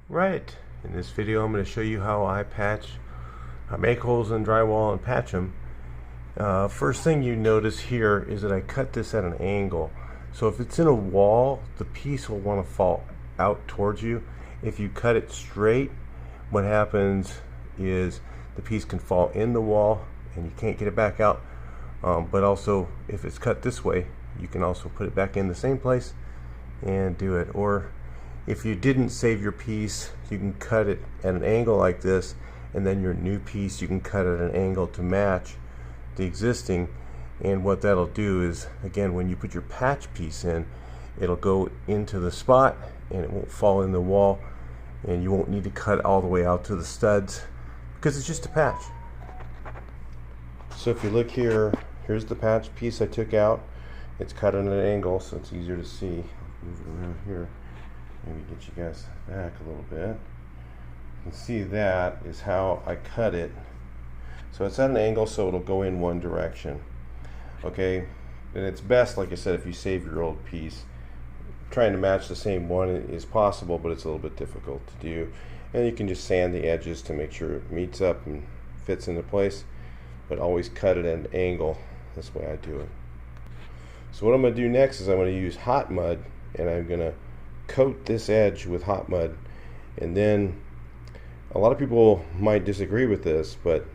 Right, in this video I'm going to show you how I make holes in drywall and patch them. First thing you notice here is that I cut this at an angle. So if it's in a wall, the piece will want to fall out towards you. If you cut it straight, what happens is the piece can fall in the wall and you can't get it back out. But also, if it's cut this way, you can also put it back in the same place and do it. Or if you didn't save your piece, you can cut it at an angle like this, and then your new piece you can cut at an angle to match the existing. And what that'll do is, again, when you put your patch piece in, it'll go into the spot and it won't fall in the wall, and you won't need to cut all the way out to the studs because it's just a patch. So if you look here, here's the patch piece I took out. It's cut at an angle so it's easier to see. Move it around here. Maybe get you guys back a little bit. You can see that is how I cut it. So it's at an angle so it'll go in one direction. Okay, and it's best, like I said, if you save your old piece. Trying to match the same one is possible, but it's a little bit difficult to do. And you can just sand the edges to make sure it meets up and fits into place. But always cut it at an angle. That's the way I do it. So what I'm going to do next is I'm going to use hot mud, and I'm going to coat this edge with hot mud. And then a lot of people might disagree with this, but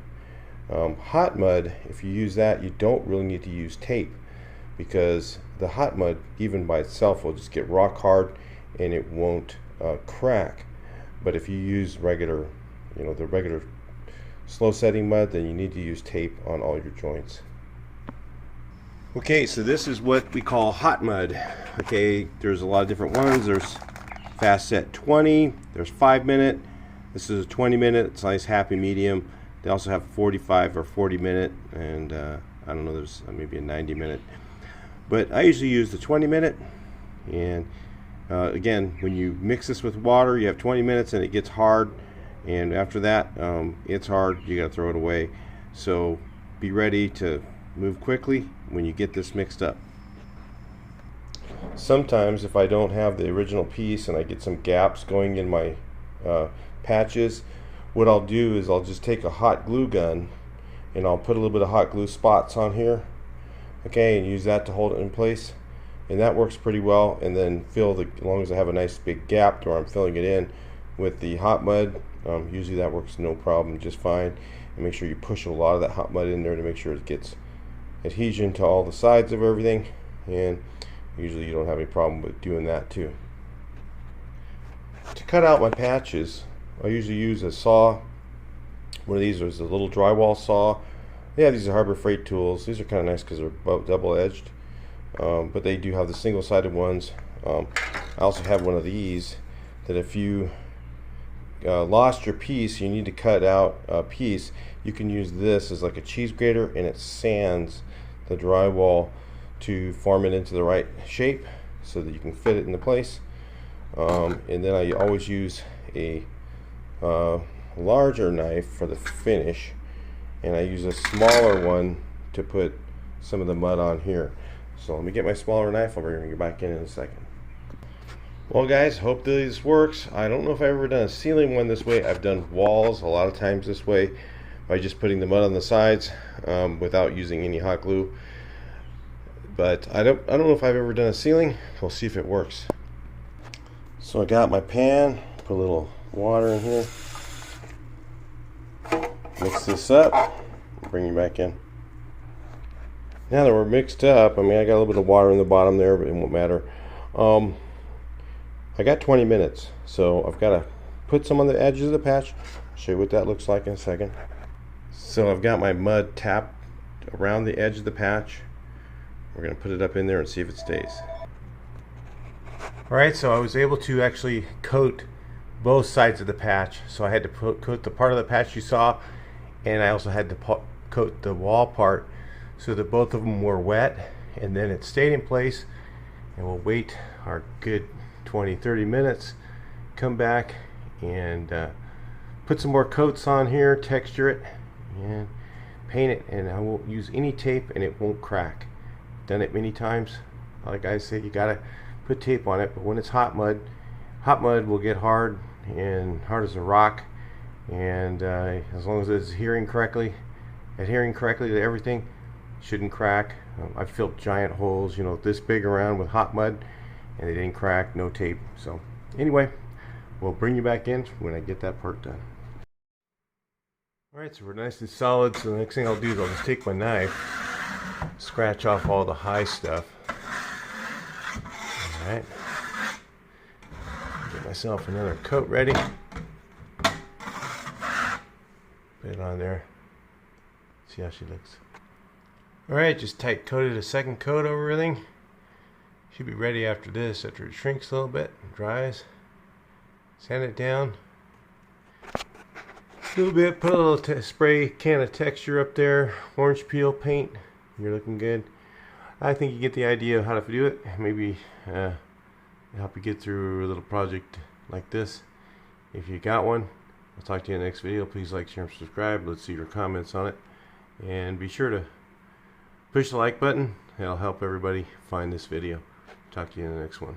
hot mud, if you use that, you don't really need to use tape, because the hot mud even by itself will just get rock hard and it won't crack. But if you use regular, the regular slow setting mud, then you need to use tape on all your joints. Okay, so this is what we call hot mud. Okay, there's a lot of different ones. There's fast set 20, there's 5-minute. This is a 20-minute, it's nice happy medium. They also have 45 or 40-minute, and I don't know, there's maybe a 90-minute. But I usually use the 20-minute, and again, when you mix this with water, you have 20 minutes and it gets hard, and after that, it's hard, you gotta throw it away. So be ready to move quickly when you get this mixed up. Sometimes if I don't have the original piece and I get some gaps going in my patches, what I'll do is I'll just take a hot glue gun and I'll put a little bit of hot glue spots on here, okay, and use that to hold it in place, and that works pretty well. And then as long as I have a nice big gap where I'm filling it in with the hot mud, usually that works no problem, just fine. And make sure you push a lot of that hot mud in there to make sure it gets adhesion to all the sides of everything, and usually you don't have any problem with doing that too. To cut out my patches, I usually use a saw. One of these is a little drywall saw. Yeah, these are Harbor Freight tools. These are kind of nice because they're double-edged, but they do have the single-sided ones. I also have one of these that if you lost your piece, you need to cut out a piece, you can use this as like a cheese grater, and it sands the drywall to form it into the right shape so that you can fit it into place. And then I always use a larger knife for the finish, and I use a smaller one to put some of the mud on here. So let me get my smaller knife. I'll bring it back in a second. Well guys, hope this works. I don't know if I've ever done a ceiling one this way. I've done walls a lot of times this way by just putting the mud on the sides without using any hot glue. But I don't know if I've ever done a ceiling. We'll see if it works. So I got my pan, put a little water in here, mix this up, bring you back in. Now that we're mixed up, I mean, I got a little bit of water in the bottom there, but it won't matter. I got 20 minutes, so I've got to put some on the edges of the patch. I'll show you what that looks like in a second. So I've got my mud tapped around the edge of the patch. We're going to put it up in there and see if it stays. Alright, so I was able to actually coat both sides of the patch. So I had to coat the part of the patch you saw, and I also had to coat the wall part so that both of them were wet, and then it stayed in place. And we'll wait our good 20-30 minutes, come back and put some more coats on here, texture it, and paint it. And I won't use any tape, and it won't crack. Done it many times. Like I say, you gotta put tape on it, but when it's hot mud will get hard and hard as a rock, and as long as it's adhering correctly to everything, shouldn't crack. I've filled giant holes, you know, this big around with hot mud, and they didn't crack, no tape. So anyway, we'll bring you back in when I get that part done. Alright, so we're nice and solid, so the next thing I'll do is I'll just take my knife, scratch off all the high stuff. Alright, get myself another coat ready. Put it on there. See how she looks. Alright, just tight coated a second coat over everything. Should be ready after this, after it shrinks a little bit and dries. Sand it down a little bit, put a little spray can of texture up there, orange peel paint. You're looking good. I think you get the idea of how to do it. Maybe help you get through a little project like this. If you got one, I'll talk to you in the next video. Please like, share, and subscribe. Let's see your comments on it. And be sure to push the like button. It'll help everybody find this video. Talk to you in the next one.